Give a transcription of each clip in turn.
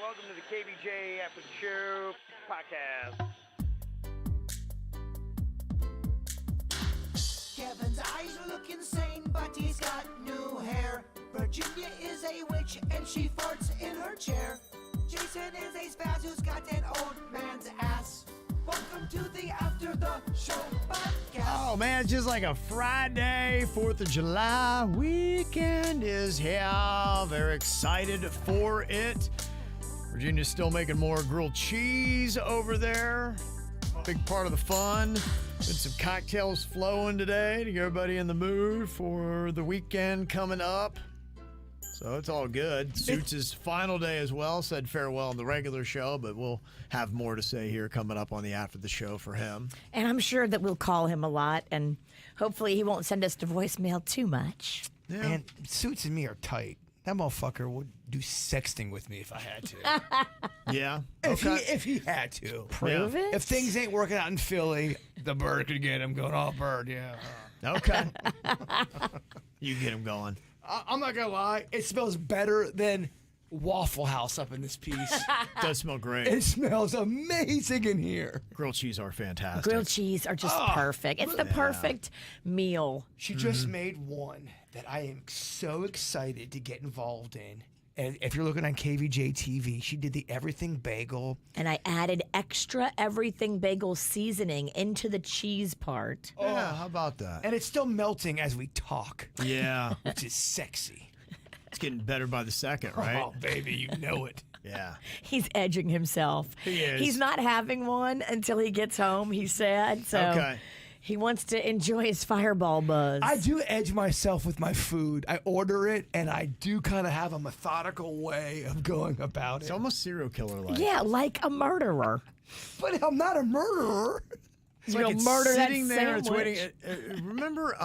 welcome to the KVJ After the Show podcast. Kevin's eyes are looking sane, but he's got new hair. Virginia is a witch, and she farts in her chair. Jason is a spaz who's got an old man's ass. Welcome to the After the Show podcast. Oh man, it's just like a Friday, 4th of July weekend is here. Very excited for it. Virginia's still making more grilled cheese over there. Big part of the fun. Been some cocktails flowing today to get everybody in the mood for the weekend coming up. So it's all good. Suits' final day as well. Said farewell on the regular show, but we'll have more to say here coming up on the After the Show for him. And I'm sure that we'll call him a lot, and hopefully he won't send us to voicemail too much. Yeah. And Suits and me are tight. That motherfucker would do sexting with me if I had to. Yeah. If he had to. Prove it? If things ain't working out in Philly, the Bird could get him going. Oh, Bird, yeah. Okay. You get him going. I'm not going to lie. It smells better than Waffle House up in this piece. Does smell great. It smells amazing in here. Grilled cheese are fantastic. Grilled cheese are just perfect. It's the perfect meal. She just made one that I am so excited to get involved in. And if you're looking on KVJ TV, she did the everything bagel. And I added extra everything bagel seasoning into the cheese part. Yeah, how about that? And it's still melting as we talk, Yeah. which is sexy. It's getting better by the second, right? Oh, baby, you know it. Yeah. He's edging himself. He is. He's not having one until he gets home, he said. So Okay. he wants to enjoy his fireball buzz. I do edge myself with my food. I order it, and I do kind of have a methodical way of going about It's it. almost serial killer-like. Yeah, like a murderer. But I'm not a murderer. It's You'll like it's murder that sitting there. It's sandwich. waiting. Remember,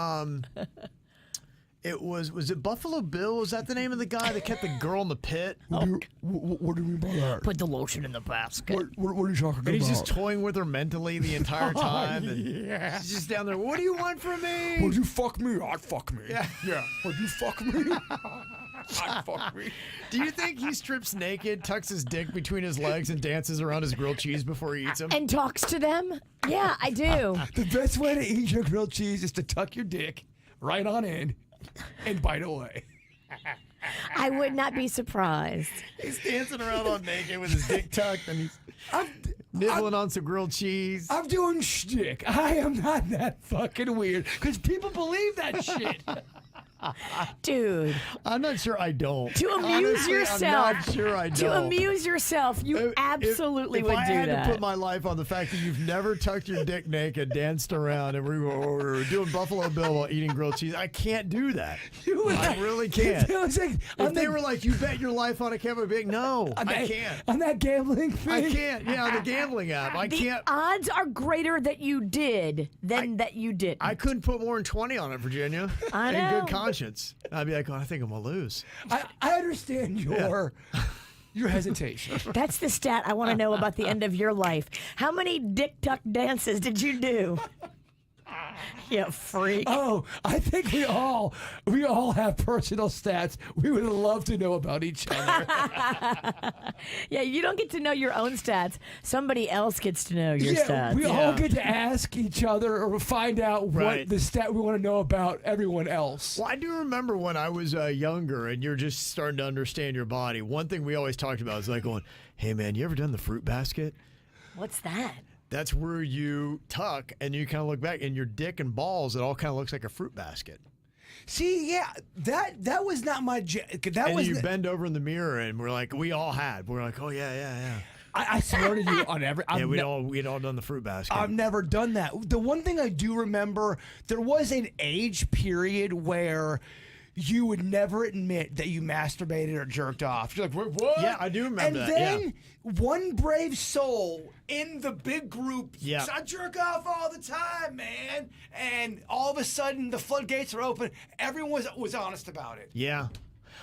it was it Buffalo Bill? Was that the name of the guy that kept the girl in the pit? What do you mean by that? Put the lotion in the basket. What are you talking And he's just toying with her mentally the entire time. And Yeah. he's just down there. What do you want from me? Would you fuck me? I'd fuck me. Yeah. Would you fuck me? I'd fuck me. Do you think he strips naked, tucks his dick between his legs, and dances around his grilled cheese before he eats them? And talks to them? Yeah, I do. The best way to eat your grilled cheese is to tuck your dick right on in and bite away. I would not be surprised. He's dancing around all naked with his dick tucked, and he's nibbling on some grilled cheese. I'm doing shtick. I am not that fucking weird because people believe that shit. Dude, I'm not sure I don't. to amuse Honestly, yourself. I'm not sure I don't. To amuse yourself, you absolutely if would I do had that. to put my life on the fact that you've never tucked your dick naked, danced around, and we were doing Buffalo Bill while eating grilled cheese, I can't do that. I really can't. It was like, If they were like, you bet your life on a camera, I'd be like, no, I can't. On that gambling thing. I can't. Yeah, on the gambling app. I the can't. odds are greater that you did than that you didn't. I couldn't put more than 20 on it, Virginia. I In know. good conscience. I'd be like, oh, I think I'm going to lose. I understand your hesitation. That's the stat I want to know about the end of your life. How many dick tuck dances did you do? You freak. Oh, I think we all have personal stats we would love to know about each other. Yeah, you don't get to know your own stats. Somebody else gets to know your stats. we all get to ask each other or find out Right. what the stat we want to know about everyone else. Well, I do remember when I was younger and you're just starting to understand your body. One thing we always talked about is like going, hey, man, you ever done the fruit basket? What's that? That's where you tuck and you kind of look back and your dick and balls, it all kind of looks like a fruit basket. See, yeah, that was not my. That And was. you bend over in the mirror and we're like, we all had. We're like, oh, yeah. I swear to you on every. Yeah, we'd all done the fruit basket. I've never done that. The one thing I do remember, there was an age period where you would never admit that you masturbated or jerked off. You're like, what? Yeah, I do remember and that, then one brave soul in the big group, Yeah. I jerk off all the time, man. And all of a sudden, the floodgates are open. Everyone was honest about it. Yeah.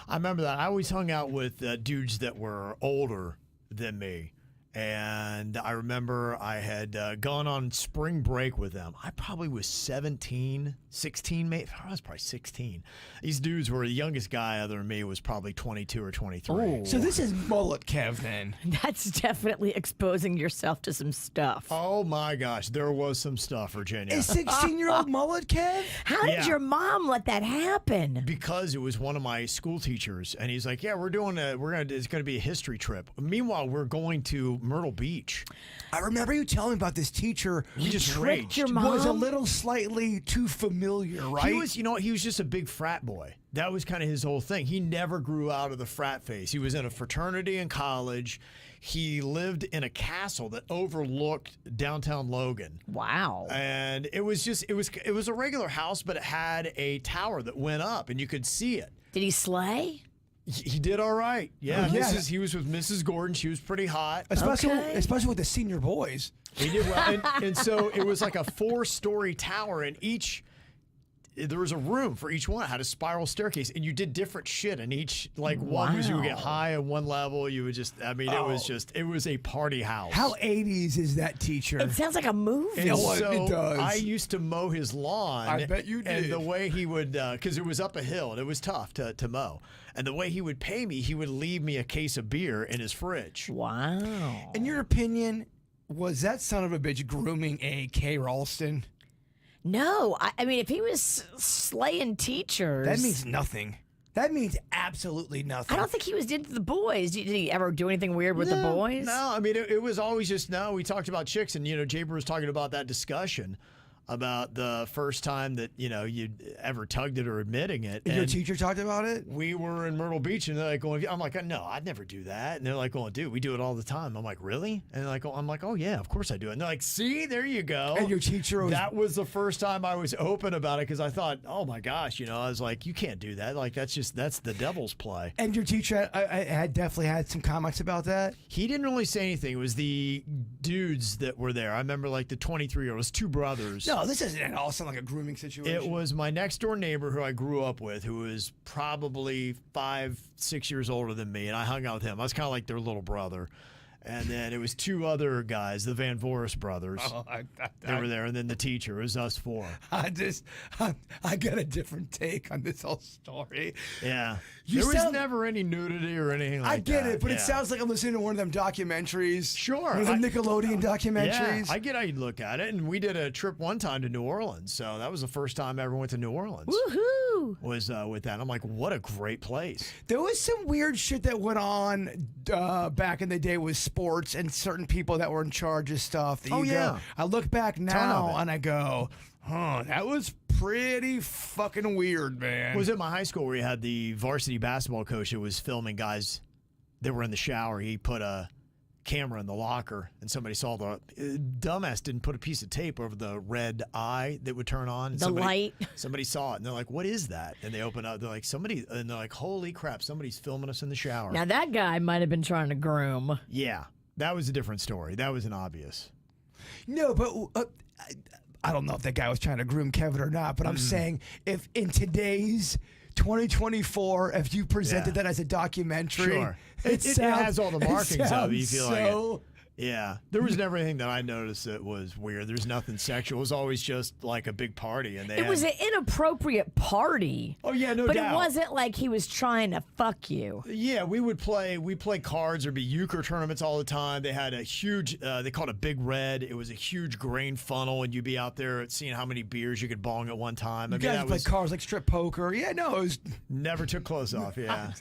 I remember that. I always hung out with dudes that were older than me. And I remember I had gone on spring break with them. I probably was 17, 16, maybe. I was probably 16. These dudes were the youngest guy other than me was probably 22 or 23. So this is mullet Kev then. That's definitely exposing yourself to some stuff. Oh my gosh, there was some stuff, Virginia. A 16-year-old mullet Kev? How did Yeah. your mom let that happen? Because it was one of my school teachers, and he's like, "Yeah, it's gonna be a history trip." Meanwhile, we're going to Myrtle Beach. I remember you telling me about this teacher He just tricked raged. your mom? was a little slightly too familiar, right? He was, he was just a big frat boy. That was kind of his whole thing. He never grew out of the frat phase. He was in a fraternity in college. He lived in a castle that overlooked downtown Logan. Wow. And it was a regular house, but it had a tower that went up and you could see it. Did he slay? He did all right. Yeah, Oh, yeah. He was with Mrs. Gordon. She was pretty hot. especially Okay. with the senior boys. He did well. And so it was like a 4-story tower, and there was a room for each one. It had a spiral staircase, and you did different shit in each. Like one was you would get Wow. high on one level. You would just, it was a party house. How 80s is that teacher? It sounds like a movie. And Oh, so it does. I used to mow his lawn. I bet you And did. the way he would, because it was up a hill and it was tough to mow. And the way he would pay me, he would leave me a case of beer in his fridge. Wow. In your opinion, was that son of a bitch grooming a K. Ralston? No, I mean, if he was slaying teachers, That means nothing. That means absolutely nothing. I don't think he was into the boys. Did he ever do anything weird with the boys? No, I mean, it was always just, no, we talked about chicks, and, JBird was talking about that discussion about the first time that, you'd ever tugged it or admitting it. And your And teacher talked about it? we were in Myrtle Beach, and they're like going, I'm like, no, I'd never do that. And they're like going, dude, we do it all the time. I'm like, really? And they're like, I'm like, oh yeah, of course I do it. And they're like, see, there you go. And your teacher was... That was the first time I was open about it, because I thought, oh my gosh, I was like, you can't do that. Like, that's the devil's play. And your teacher had definitely had some comments about that? He didn't really say anything. It was the dudes that were there. I remember like the 23-year-old, it was 2 brothers. No, this doesn't at all sound like a grooming situation. It was my next door neighbor who I grew up with, who was probably 5-6 years older than me, and I hung out with him. I was kind of like their little brother. And then it was 2 other guys, the Van Voris brothers. Oh, They were there, and then the teacher. It was us 4. I got a different take on this whole story. Yeah. You There was sound- never any nudity or anything like that. I get it, but Yeah. it sounds like I'm listening to one of them documentaries. Sure. One of them Nickelodeon documentaries. Yeah, I get how you look at it. And we did a trip one time to New Orleans. So that was the first time I ever went to New Orleans. Woohoo! Was with that. I'm like, what a great place. There was some weird shit that went on back in the day with sports and certain people that were in charge of stuff. That Oh, you yeah. go, I look back Ton now of it. and I go, that was pretty fucking weird, man. Was at my high school where you had the varsity basketball coach that was filming guys that were in the shower. He put a camera in the locker, and somebody saw the dumbass didn't put a piece of tape over the red eye that would turn on. The light. Somebody saw it, and they're like, "What is that?" And they open up. They're like, "Somebody," and they're like, "Holy crap! Somebody's filming us in the shower." Now that guy might have been trying to groom. Yeah, that was a different story. That was an obvious. No, but I don't know if that guy was trying to groom Kevin or not, but I'm saying if in today's 2024, if you presented Yeah. that as a documentary, Sure. It has all the markings of it. You feel like it. so, Yeah, there was never anything that I noticed that was weird. There's nothing sexual. It was always just like a big party, and they It was an inappropriate party. Oh yeah, no But doubt. it wasn't like he was trying to fuck you. Yeah, we play cards. There'd be euchre tournaments all the time. They had a huge, they called it a Big Red. It was a huge grain funnel, and you'd be out there seeing how many beers you could bong at one time. you guys play cards like strip poker. Yeah, no, it was. Never took clothes off. Yeah,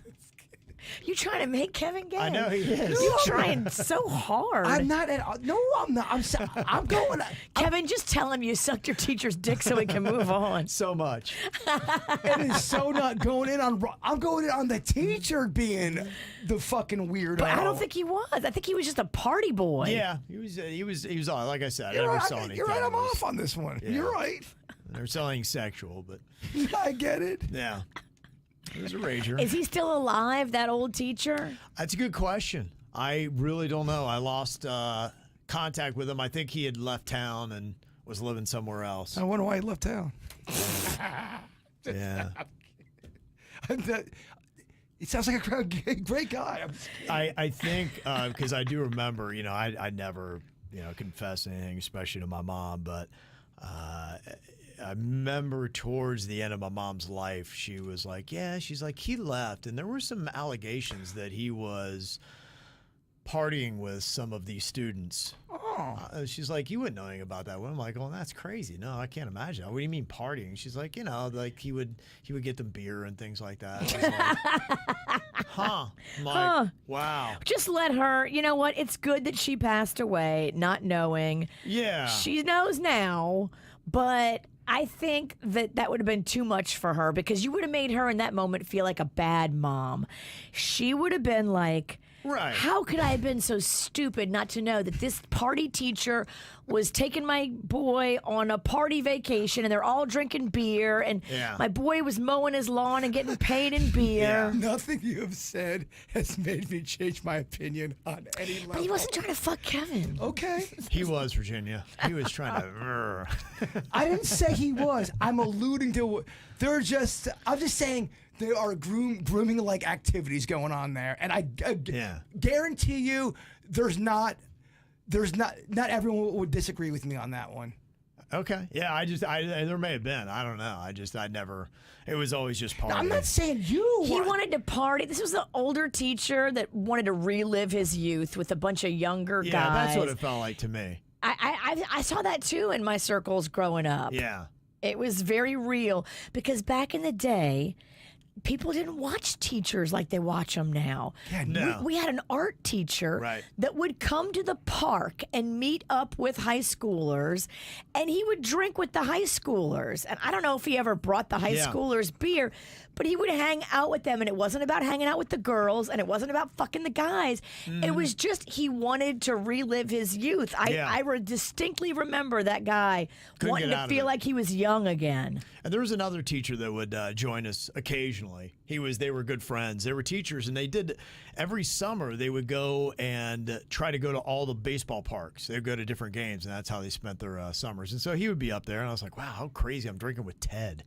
You trying to make Kevin gay? I know he is. You're trying so hard. I'm not at all. No, I'm not. I'm going. Kevin, just tell him you sucked your teacher's dick so we can move on. So much. It is so not going in on. I'm going in on the teacher being the fucking weirdo. But I don't think he was. I think he was just a party boy. Yeah, he was on. Like I said, I You're never right. saw anything. You're right. I'm that was- off on this one. Yeah. You're right. They're selling sexual, but I get it. yeah, it was a rager. Is he still alive, that old teacher? That's a good question. I really don't know. I lost contact with him. I think he had left town and was living somewhere else. I wonder why he left town. Yeah. It sounds like a great guy. I think because I do remember, I never, confess anything, especially to my mom. But I remember towards the end of my mom's life, she was like, yeah, she's like, he left. And there were some allegations that he was partying with some of these students. She's like, you wouldn't know anything about that. I'm like, oh, that's crazy. No, I can't imagine. What do you mean partying? She's like, like he would get them beer and things like that. I was like, huh. I'm like, wow. Just let her. You know what? It's good that she passed away, not knowing. Yeah. She knows now, but I think that would have been too much for her because you would have made her in that moment feel like a bad mom. She would have been like, right. How could I have been so stupid not to know that this party teacher was taking my boy on a party vacation and they're all drinking beer and my boy was mowing his lawn and getting paid in beer. Nothing you have said has made me change my opinion on any level. But he wasn't trying to fuck Kevin. Okay. He was, Virginia. He was trying to. I didn't say he was. I'm alluding to. I'm just saying. There are grooming like activities going on there, and I guarantee you, not everyone would disagree with me on that one. Okay, yeah, there may have been. I don't know. I never. It was always just partying. I'm not saying you. He wanted to party. This was the older teacher that wanted to relive his youth with a bunch of younger guys. Yeah, that's what it felt like to me. I saw that too in my circles growing up. Yeah, it was very real because back in the day, people didn't watch teachers like they watch them now. Yeah, no. We had an art teacher that would come to the park and meet up with high schoolers, and he would drink with the high schoolers. And I don't know if he ever brought the high schoolers beer, but he would hang out with them, and it wasn't about hanging out with the girls, and it wasn't about fucking the guys. It was just he wanted to relive his youth. I distinctly remember that guy wanting to feel like he was young again. And there was another teacher that would join us occasionally. They were good friends. They were teachers, and they did every summer. They would go and try to go to all the baseball parks. They'd go to different games, and that's how they spent their summers. And so he would be up there, and I was like, wow, how crazy! I'm drinking with Ted.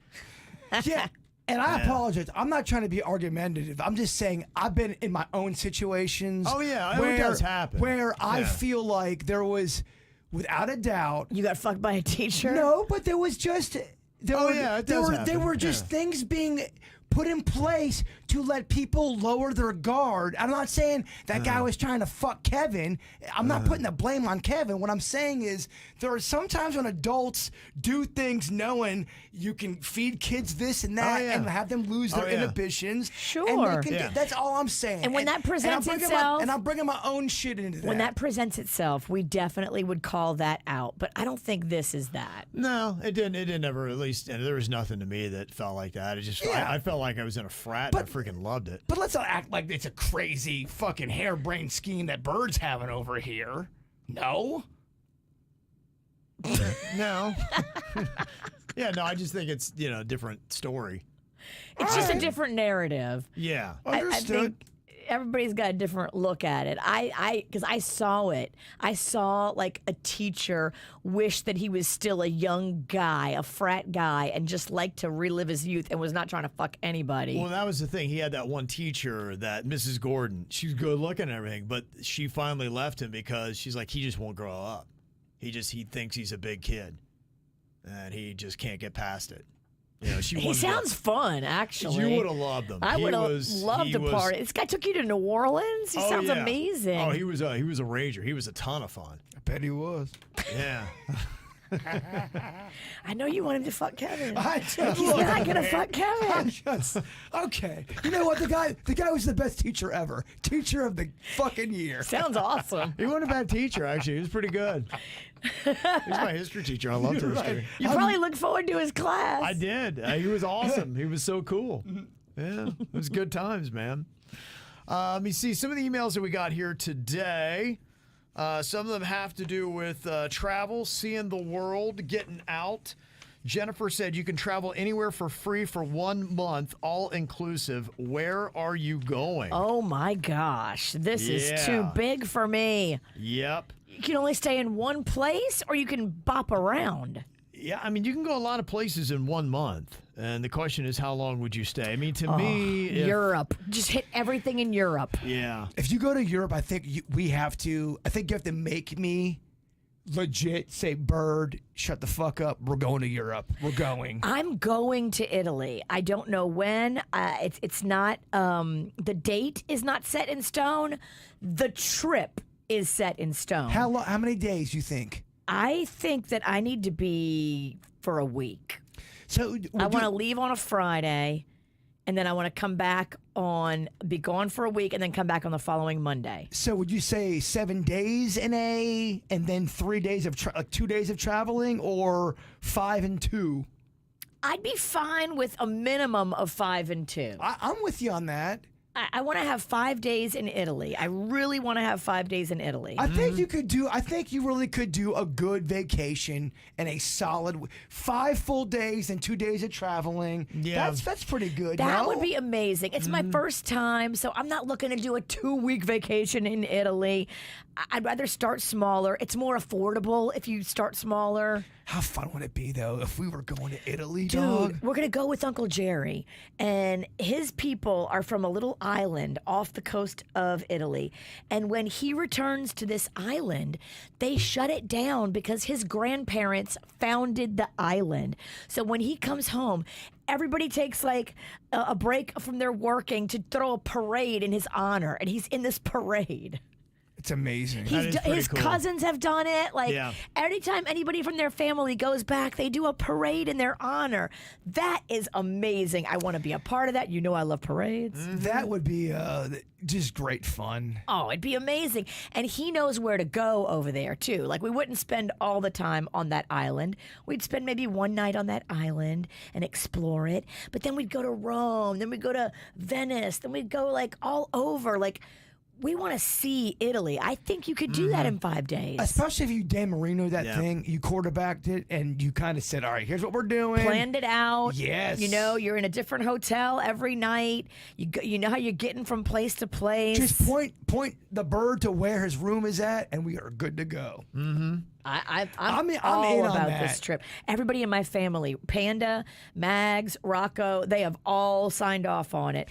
Yeah. And I apologize. I'm not trying to be argumentative. I'm just saying I've been in my own situations. Oh, yeah. It does happen. Where I feel like there was, without a doubt. You got fucked by a teacher? No, but there was just. There were just things being put in place to let people lower their guard. I'm not saying that guy was trying to fuck Kevin. I'm not putting the blame on Kevin. What I'm saying is there are some times when adults do things knowing you can feed kids this and that and have them lose their inhibitions. Sure. And that's all I'm saying. And when that presents itself. And I'm bringing my own shit into that. When that presents itself, we definitely would call that out. But I don't think this is that. No, it didn't. It didn't ever, at least, and there was nothing to me that felt like that. It just, I felt like I was in a frat and I freaking loved it. But let's not act like it's a crazy fucking harebrained scheme that Bird's having over here. No? No. Yeah, no, I just think it's, a different story. It's just a different narrative. Yeah. Understood. I think everybody's got a different look at it. Because I saw it. I saw like a teacher wish that he was still a young guy, a frat guy, and just liked to relive his youth and was not trying to fuck anybody. Well, that was the thing. He had that one teacher, that Mrs. Gordon. She was good looking and everything, but she finally left him because she's like, he just won't grow up. He thinks he's a big kid, and he just can't get past it. He sounds fun, actually. You would have loved him. I would have loved to party. This guy took you to New Orleans? He sounds amazing. Oh, he was a rager. He was a ton of fun. I bet he was. Yeah. I know you want him to fuck Kevin. He's not going to fuck Kevin. Okay. You know what? The guy was the best teacher ever. Teacher of the fucking year. Sounds awesome. He wasn't a bad teacher, actually. He was pretty good. He was my history teacher. I loved history. You probably looked forward to his class. I did. He was awesome. He was so cool. Yeah. It was good times, man. Let me see some of the emails that we got here today. Some of them have to do with travel, seeing the world, getting out. Jennifer said you can travel anywhere for free for 1 month, all inclusive. Where are you going? Oh my gosh. This is too big for me. Yep. You can only stay in one place or you can bop around. Yeah, I mean, you can go a lot of places in 1 month. And the question is, how long would you stay? I mean, to me... Europe. Just hit everything in Europe. Yeah. If you go to Europe, I think you have to make me legit say, Bird, shut the fuck up. We're going to Europe. We're going. I'm going to Italy. I don't know when. It's not, the date is not set in stone. The trip is set in stone. How many days do you think? I think that I need to be for a week. So I want to leave on a Friday, and then I want to come back be gone for a week, and then come back on the following Monday. So would you say 7 days and then 3 days of 2 days of traveling, or 5 and 2? I'd be fine with a minimum of 5 and 2. I'm with you on that. I want to have 5 days in Italy. I really want to have 5 days in Italy. I think you could do. I think you really could do a good vacation and a solid 5 full days and 2 days of traveling. Yeah, that's pretty good. That would be amazing. It's my first time, so I'm not looking to do a 2-week vacation in Italy. I'd rather start smaller. It's more affordable if you start smaller. How fun would it be, though, if we were going to Italy, Dude, dog? we're going to go with Uncle Jerry, and his people are from a little island off the coast of Italy. And when he returns to this island, they shut it down because his grandparents founded the island. So when he comes home, everybody takes like a break from their working to throw a parade in his honor, and he's in this parade. It's amazing. His cool. cousins have done it. Like, anytime anybody from their family goes back, they do a parade in their honor. That is amazing. I want to be a part of that. You know I love parades. That would be just great fun. Oh, it'd be amazing. And he knows where to go over there, too. Like, we wouldn't spend all the time on that island. We'd spend maybe one night on that island and explore it. But then we'd go to Rome. Then we'd go to Venice. Then we'd go, like, all over. Like, we want to see Italy. I think you could do that in 5 days. Especially if you Dan Marino that thing, you quarterbacked it, and you kind of said, all right, here's what we're doing. Planned it out. Yes. You know, you're in a different hotel every night. You know how you're getting from place to place. Just point the Bird to where his room is at, and we are good to go. I'm I'm all in on about that. this trip. Everybody in my family, Panda, Mags, Rocco, they have all signed off on it.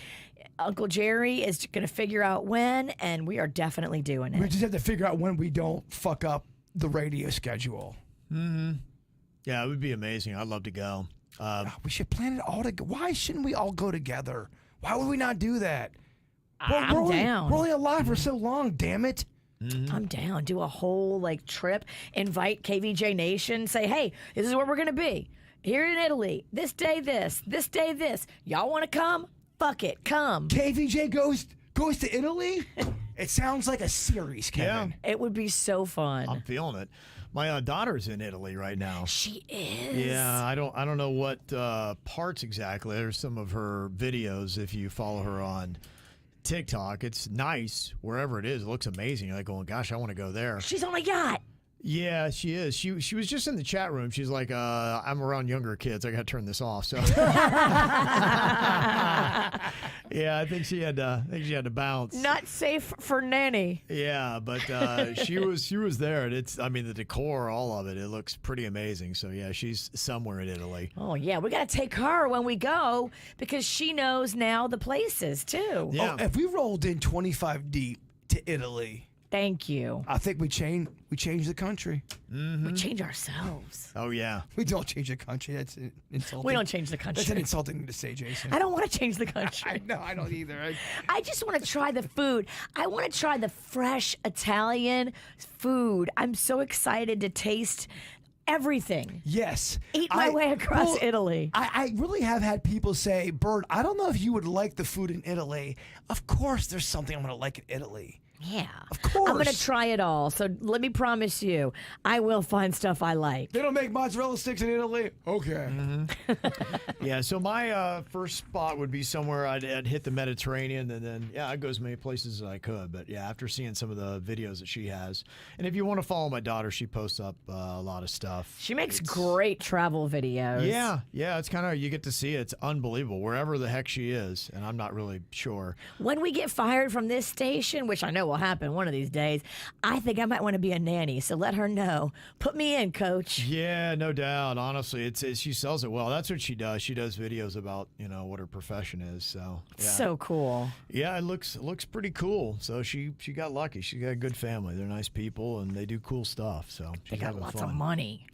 Uncle Jerry is going to figure out when, and we are definitely doing it. We just have to figure out when we don't fuck up the radio schedule. Yeah, it would be amazing. I'd love to go. We should plan it all together. Why shouldn't we all go together? Why would we not do that? I'm down. We're only alive for so long, damn it. I'm down. Do a whole trip. Invite KVJ Nation. Say, hey, this is where we're going to be. Here in Italy. This day this. This day this. Y'all want to come? Fuck it. Come. KVJ goes to Italy? It sounds like a series, Kevin. Yeah. It would be so fun. I'm feeling it. My daughter's in Italy right now. She is. Yeah, I don't know what parts exactly. There's some of her videos if you follow her on TikTok. It's nice wherever it is. It looks amazing. Like going, gosh, I want to go there. She's on a yacht. Yeah, she is. She was just in the chat room. She's like, I'm around younger kids. I got to turn this off. So yeah, I think she had to bounce. Not safe for nanny. Yeah, but she was there, and the decor, all of it, it looks pretty amazing. So yeah, she's somewhere in Italy. Oh yeah, we got to take her when we go because she knows now the places too. Yeah. Oh, if we rolled in 25 deep to Italy, thank you. I think we change the country. We change ourselves. Oh yeah. We don't change the country. That's insulting. We don't change the country. That's an insulting thing to say, Jason. I don't want to change the country. No, I don't either. I just want to try the food. I want to try the fresh Italian food. I'm so excited to taste everything. Yes. Eat my way across Italy. I really have had people say, Bird, I don't know if you would like the food in Italy. Of course there's something I'm going to like in Italy. Yeah. Of course. I'm going to try it all. So let me promise you, I will find stuff I like. They don't make mozzarella sticks in Italy? Okay. Yeah, so my first spot would be somewhere I'd hit the Mediterranean, and then, I'd go as many places as I could. But, after seeing some of the videos that she has. And if you want to follow my daughter, she posts up a lot of stuff. She makes great travel videos. Yeah, it's kind of, you get to see it. It's unbelievable, wherever the heck she is, and I'm not really sure. When we get fired from this station, which I know will happen one of these days. I think I might want to be a nanny, so let her know. Put me in, Coach. Yeah, no doubt. Honestly, she sells it well. That's what she does. She does videos about what her profession is. So yeah. So cool. Yeah, it looks pretty cool. So she got lucky. She got a good family. They're nice people and they do cool stuff. So they got lots of money.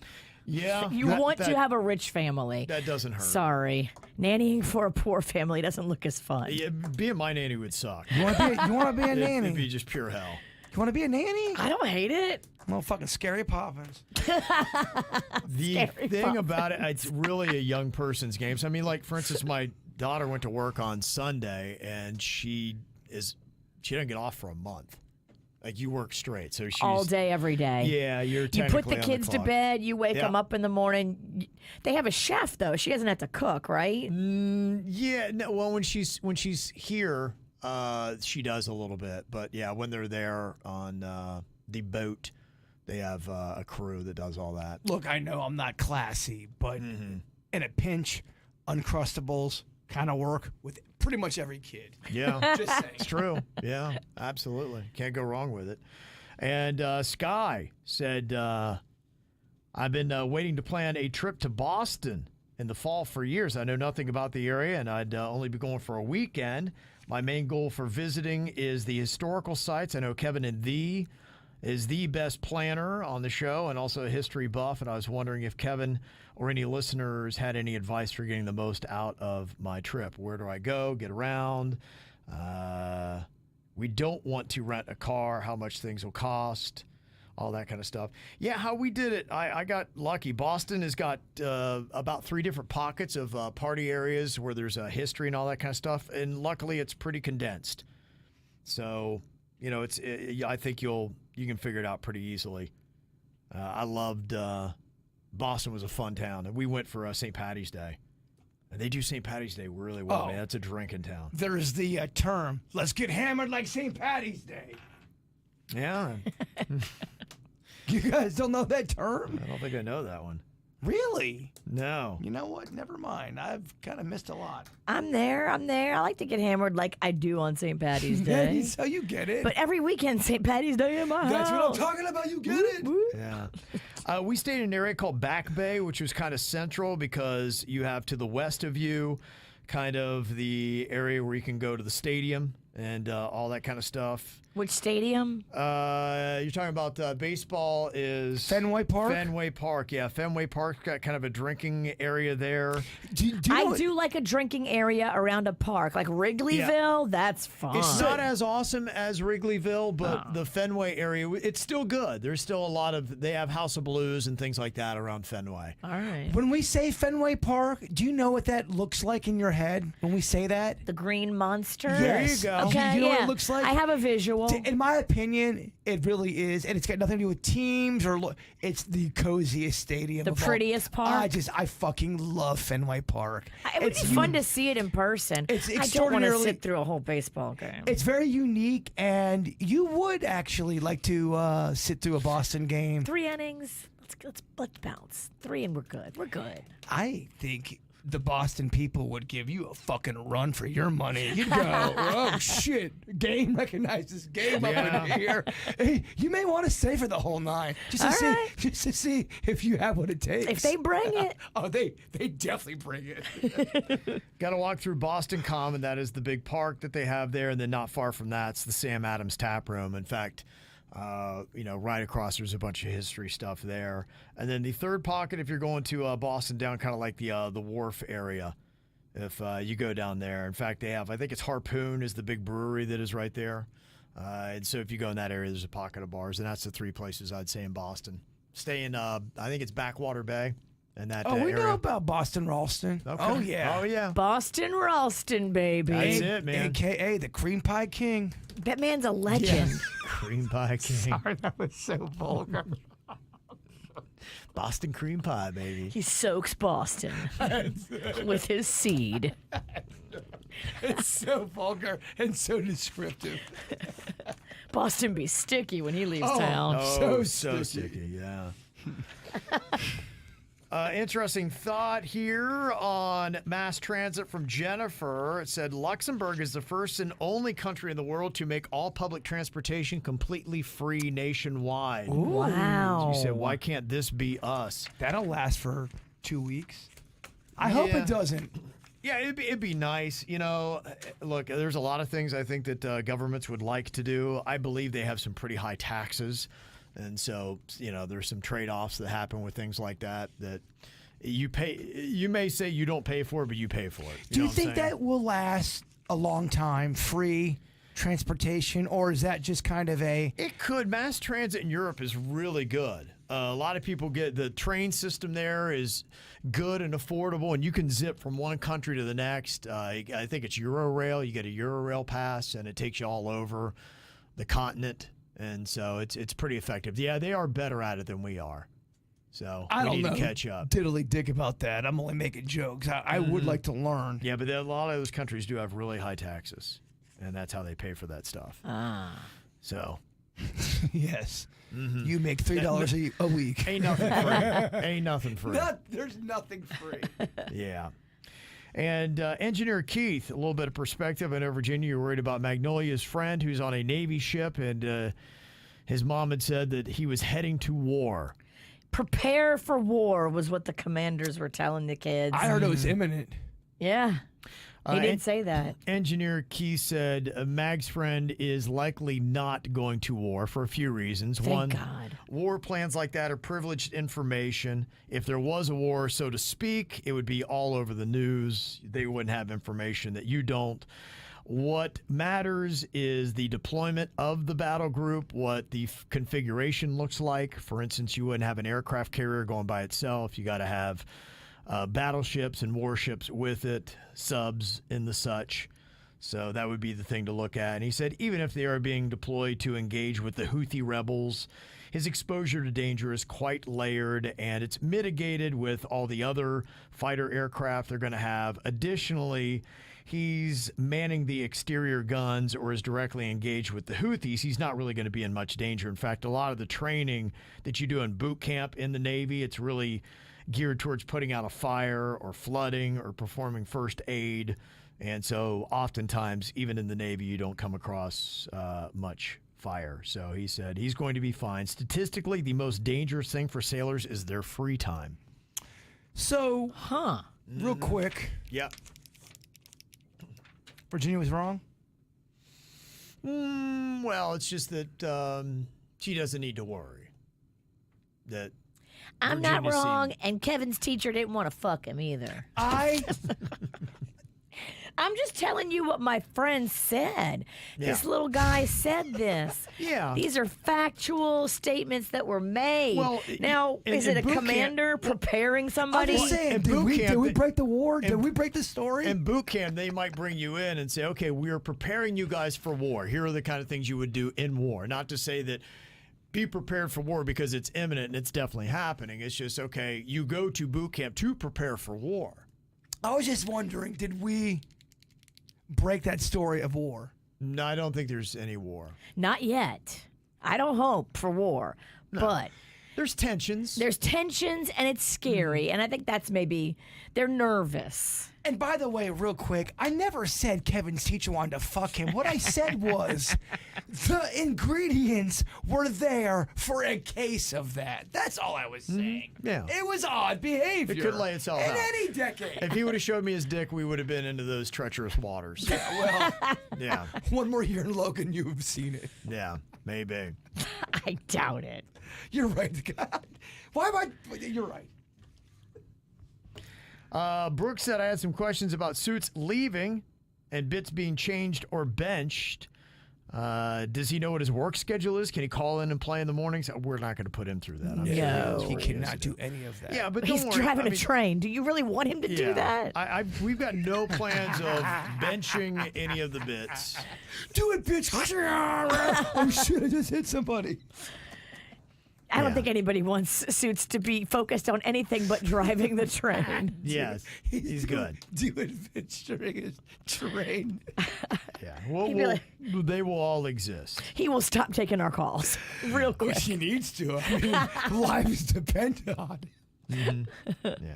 Yeah. You want to have a rich family. That doesn't hurt. Sorry. Nannying for a poor family doesn't look as fun. Yeah, being my nanny would suck. You want to be a nanny? It'd be just pure hell. You want to be a nanny? I don't hate it. Well, fucking Scary Poppins. The thing about it, it's really a young person's game. So, I mean, like, for instance, my daughter went to work on Sunday, and she doesn't get off for a month. Like, you work straight. So she's all day, every day. Yeah, you put the kids to bed. You wake them up in the morning. They have a chef, though. She doesn't have to cook, right? Yeah. No, well, when she's here, she does a little bit. But, yeah, when they're there on the boat, they have a crew that does all that. Look, I know I'm not classy, but in a pinch, Uncrustables kind of work with pretty much every kid. Yeah. Just saying. It's true. Yeah, absolutely. Can't go wrong with it. And Sky said, I've been waiting to plan a trip to Boston in the fall for years. I know nothing about the area, and I'd only be going for a weekend. My main goal for visiting is the historical sites. I know Kevin is the best planner on the show and also a history buff, and I was wondering if Kevin or any listeners had any advice for getting the most out of my trip. Where do I go, get around? We don't want to rent a car, how much things will cost, all that kind of stuff. Yeah, how we did it, I got lucky. Boston has got about 3 different pockets of party areas where there's history and all that kind of stuff, and luckily it's pretty condensed. So, I think you can figure it out pretty easily. I loved Boston. Was a fun town, and we went for St. Patty's Day. And they do St. Patty's Day really well, man. That's a drinking town. There's the term, let's get hammered like St. Patty's Day. Yeah. You guys don't know that term? I don't think I know that one. Really? No. You know what? Never mind. I've kind of missed a lot. I'm there. I like to get hammered like I do on St. Patty's Day. So you get it. But every weekend, St. Patty's Day in my house. That's what I'm talking about. You get it. Yeah. We stayed in an area called Back Bay, which was kind of central because you have to the west of you kind of the area where you can go to the stadium and all that kind of stuff. Which stadium? You're talking about baseball is Fenway Park? Fenway Park, yeah. Fenway Park's got kind of a drinking area there. I do like a drinking area around a park. Like Wrigleyville, that's fun. It's not as awesome as Wrigleyville, but the Fenway area, it's still good. There's still a lot of, they have House of Blues and things like that around Fenway. All right. When we say Fenway Park, do you know what that looks like in your head when we say that? The green monster? Yes. There you go. Okay, You know what it looks like? I have a visual. In my opinion, it really is, and it's got nothing to do with teams or it's the coziest stadium. The prettiest park. I fucking love Fenway Park. It would be fun to see it in person. It's I don't want to extraordinarily- sit through a whole baseball game. It's very unique, and you would actually like to sit through a Boston game. 3 innings. Let's bounce. 3 and we're good. We're good. I think the Boston people would give you a fucking run for your money. You'd go, oh shit, game recognizes game up in here. Hey, you may want to stay for the whole 9 just to see if you have what it takes. If they bring it. Oh, they definitely bring it. Got to walk through Boston Common. That is the big park that they have there, and then not far from that's the Sam Adams Tap Room. In fact, right across, there's a bunch of history stuff there. And then the third pocket, if you're going to Boston, down kind of like the Wharf area, if you go down there. In fact, they have, I think it's Harpoon is the big brewery that is right there. And so if you go in that area, there's a pocket of bars. And that's the 3 places I'd say in Boston. Stay in, I think it's Backwater Bay. In that we area. know about Boston Ralston. Okay. Oh, yeah. Oh, yeah. Boston Ralston, baby. That's it, man. AKA the Cream Pie King. That man's a legend. Cream Pie King. Sorry, that was so vulgar. Boston cream pie, baby. He soaks Boston with his seed. It's so vulgar and so descriptive. Boston be sticky when he leaves town. Oh, so sticky, yeah. Interesting thought here on mass transit from Jennifer. It said Luxembourg is the first and only country in the world to make all public transportation completely free nationwide. Ooh. Wow. So you said, why can't this be us? That'll last for 2 weeks. I hope it doesn't. Yeah, it'd be nice. You know, look, there's a lot of things I think that governments would like to do. I believe they have some pretty high taxes. And so, you know, there's some trade-offs that happen with things like that you pay. You may say you don't pay for it, but you pay for it. Do you think that will last a long time, free transportation, or is that just kind of a... It could. Mass transit in Europe is really good. A lot of people get the train system there is good and affordable, and you can zip from one country to the next. I think it's Eurorail. You get a Eurorail pass, and it takes you all over the continent. And so it's pretty effective. Yeah, they are better at it than we are. So we need to catch up. Diddly dick about that. I'm only making jokes. I would like to learn. Yeah, but a lot of those countries do have really high taxes, and that's how they pay for that stuff. So, yes. Mm-hmm. You make $3 a week. Ain't nothing free. Ain't nothing free. There's nothing free. Yeah. And Engineer Keith, a little bit of perspective. I know, Virginia, you're worried about Magnolia's friend who's on a Navy ship, and his mom had said that he was heading to war. Prepare for war was what the commanders were telling the kids. I heard it was imminent. Yeah. He didn't say that. Engineer Keith said Mag's friend is likely not going to war for a few reasons. Thank God. War plans like that are privileged information. If there was a war, so to speak, it would be all over the news. They wouldn't have information that you don't. What matters is the deployment of the battle group, what the configuration looks like. For instance, you wouldn't have an aircraft carrier going by itself. You got to have battleships and warships with it, subs and the such. So that would be the thing to look at. And he said even if they are being deployed to engage with the Houthi rebels, his exposure to danger is quite layered, and it's mitigated with all the other fighter aircraft they're going to have. Additionally, he's manning the exterior guns or is directly engaged with the Houthis. He's not really going to be in much danger. In fact, a lot of the training that you do in boot camp in the Navy, it's really geared towards putting out a fire or flooding or performing first aid. And so oftentimes, even in the Navy, you don't come across much fire. So he said he's going to be fine. Statistically, the most dangerous thing for sailors is their free time. So, real quick. Yep. Virginia was wrong? Well, it's just that she doesn't need to worry. That I'm not wrong, and Kevin's teacher didn't want to fuck him either. I'm just telling you what my friend said. Yeah. This little guy said this. Yeah. These are factual statements that were made. Well, now, is it a commander preparing somebody? I'm just saying, did we break the war? Did we break the story? In boot camp, they might bring you in and say, okay, we are preparing you guys for war. Here are the kind of things you would do in war. Not to say that be prepared for war because it's imminent and it's definitely happening. It's just, okay, you go to boot camp to prepare for war. I was just wondering, did we break that story of war? No, I don't think there's any war. Not yet. I don't hope for war, but there's tensions. There's tensions, and it's scary, and I think that's maybe they're nervous. And by the way, real quick, I never said Kevin's teacher wanted to fuck him. What I said was the ingredients were there for a case of that. That's all I was saying. Yeah. It was odd behavior. It could lay itself out. In any decade. If he would have showed me his dick, we would have been into those treacherous waters. Yeah, well, yeah. One more year in Logan, you've seen it. Yeah, maybe. I doubt it. You're right. God. Why am I? You're right. Brooke said I had some questions about Suits leaving and bits being changed or benched. Does he know what his work schedule is? Can he call in and play in the mornings? We're not going to put him through that. No, he cannot do any of that. Yeah, but he's driving a train. Do you really want him to do that? We've got no plans of benching any of the bits. Do it, bitch! Oh shit! I just hit somebody. I don't think anybody wants Suits to be focused on anything but driving the train. Yes, he's good. Doing during his train. Yeah, they will all exist. He will stop taking our calls real quick. Which he needs to. I mean, lives depend on it. Yeah.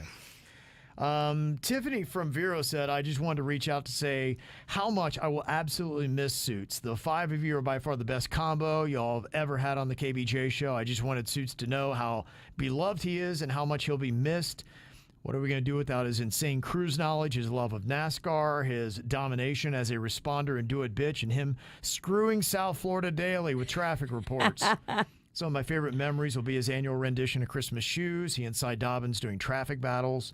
Tiffany from Vero said, I just wanted to reach out to say how much I will absolutely miss Suits. The five of you are by far the best combo y'all have ever had on the KVJ show. I just wanted Suits to know how beloved he is and how much he'll be missed. What are we going to do without his insane cruise knowledge, his love of NASCAR, his domination as a responder and do-it bitch, and him screwing South Florida daily with traffic reports? Some of my favorite memories will be his annual rendition of Christmas Shoes, he and Cy Dobbins doing traffic battles,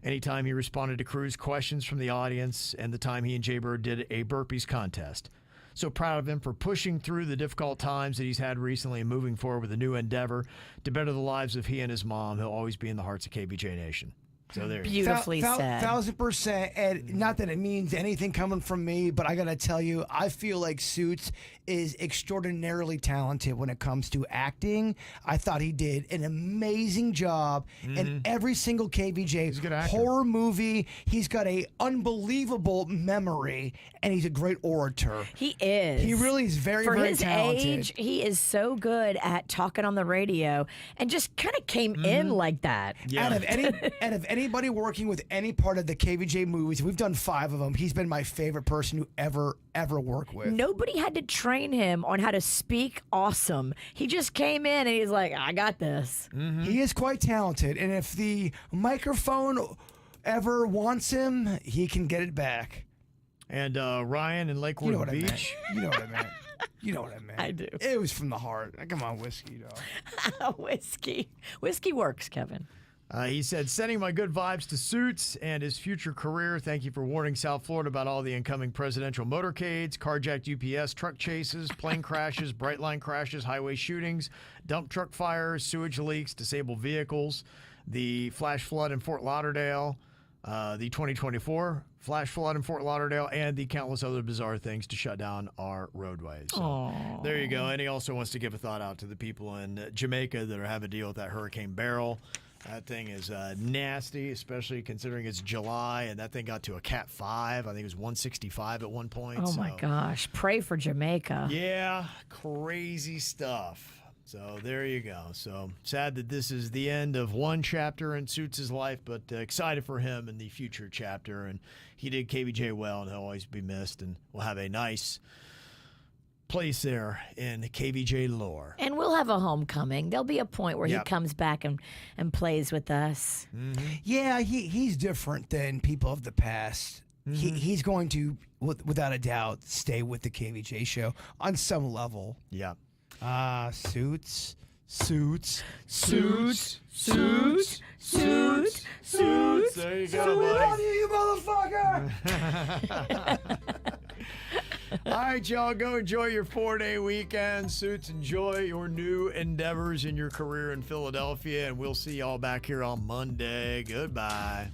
anytime he responded to Cruz questions from the audience, and the time he and JBird did a burpees contest. So proud of him for pushing through the difficult times that he's had recently and moving forward with a new endeavor to better the lives of he and his mom. He'll always be in the hearts of KVJ Nation. So there you go. Beautifully said. 1,000%. And not that it means anything coming from me, but I got to tell you, I feel like Suits is extraordinarily talented when it comes to acting. I thought he did an amazing job in every single KVJ horror movie. He's got a unbelievable memory, and he's a great orator. He is. He really is very, very talented. For his age, he is so good at talking on the radio and just kind of came in like that. Yeah. Out of anybody working with any part of the KVJ movies, we've done 5 of them. He's been my favorite person to ever work with. Nobody had to train him on how to speak awesome. He just came in and he's like, I got this. He is quite talented, and if the microphone ever wants him, he can get it back. And Ryan in Lakewood Beach. You know what I meant. You know what I meant. I do. It was from the heart. Come on, whiskey, dog. Whiskey works, Kevin. He said, sending my good vibes to Suits and his future career. Thank you for warning South Florida about all the incoming presidential motorcades, carjacked UPS, truck chases, plane crashes, bright line crashes, highway shootings, dump truck fires, sewage leaks, disabled vehicles, the flash flood in Fort Lauderdale, the 2024 flash flood in Fort Lauderdale, and the countless other bizarre things to shut down our roadways. So there you go. And he also wants to give a thought out to the people in Jamaica that are having to deal with that Hurricane Beryl. That thing is nasty, especially considering it's July, and that thing got to a Cat 5. I think it was 165 at one point. Oh, my gosh. Pray for Jamaica. Yeah, crazy stuff. So there you go. So sad that this is the end of one chapter in Suits' life, but excited for him in the future chapter. And he did KVJ well, and he'll always be missed, and we'll have a nice place there in KVJ lore. And we'll have a homecoming. There'll be a point where he comes back and plays with us. Yeah, he's different than people of the past. He's going to, without a doubt, stay with the KVJ show on some level. Yeah. Suits. There you go, buddy. You motherfucker! All right, y'all, go enjoy your 4-day weekend. Suits, enjoy your new endeavors in your career in Philadelphia, and we'll see y'all back here on Monday. Goodbye.